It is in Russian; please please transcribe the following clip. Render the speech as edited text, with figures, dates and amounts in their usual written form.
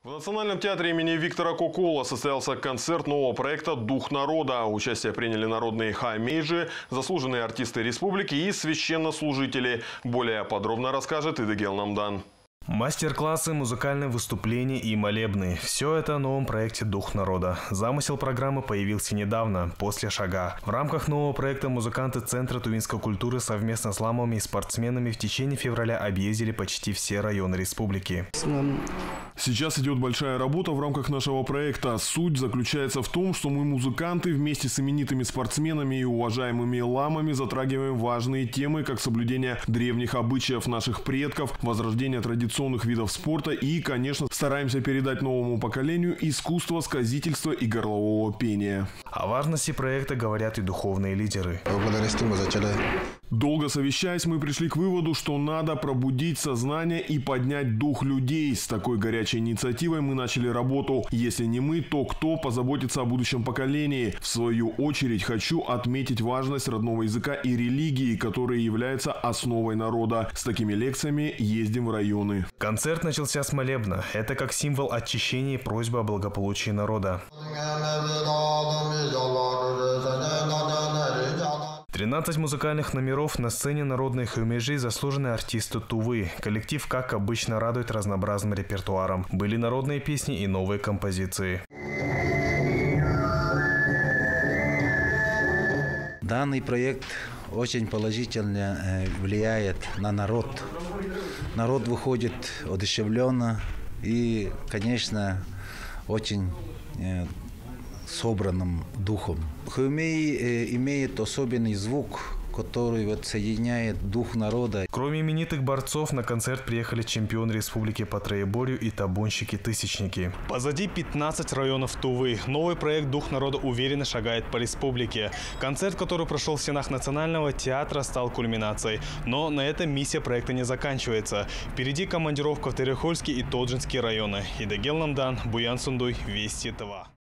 В Национальном театре имени Виктора Кокола состоялся концерт нового проекта «Дух народа». Участие приняли народные хаймейджи, заслуженные артисты республики и священнослужители. Более подробно расскажет Идегел Намдан. Мастер-классы, музыкальные выступления и молебны – все это о новом проекте «Дух народа». Замысел программы появился недавно, после шага. В рамках нового проекта музыканты Центра тувинской культуры совместно с ламами и спортсменами в течение февраля объездили почти все районы республики. Сейчас идет большая работа в рамках нашего проекта. Суть заключается в том, что мы, музыканты, вместе с именитыми спортсменами и уважаемыми ламами затрагиваем важные темы, как соблюдение древних обычаев наших предков, возрождение традиционных видов спорта и, конечно, стараемся передать новому поколению искусство сказительства и горлового пения. О важности проекта говорят и духовные лидеры. Долго совещаясь, мы пришли к выводу, что надо пробудить сознание и поднять дух людей. С такой горячей инициативой мы начали работу. Если не мы, то кто позаботится о будущем поколении? В свою очередь хочу отметить важность родного языка и религии, которые являются основой народа. С такими лекциями ездим в районы. Концерт начался с молебна. Это как символ очищения и просьба о благополучии народа. 13 музыкальных номеров на сцене народных хаймейджи заслуженные артисты Тувы. Коллектив, как обычно, радует разнообразным репертуаром. Были народные песни и новые композиции. Данный проект очень положительно влияет на народ. Народ выходит одушевленно и, конечно, очень собранным духом. Хаймей имеет особенный звук, который соединяет дух народа. Кроме именитых борцов, на концерт приехали чемпионы республики по троеборью и табунщики-тысячники. Позади 15 районов Тувы. Новый проект «Дух народа» уверенно шагает по республике. Концерт, который прошел в стенах Национального театра, стал кульминацией. Но на этом миссия проекта не заканчивается. Впереди командировка в Терехольский и Тоджинский районы. Идегел Намдан, Буян Сундуй, Вести ТВ.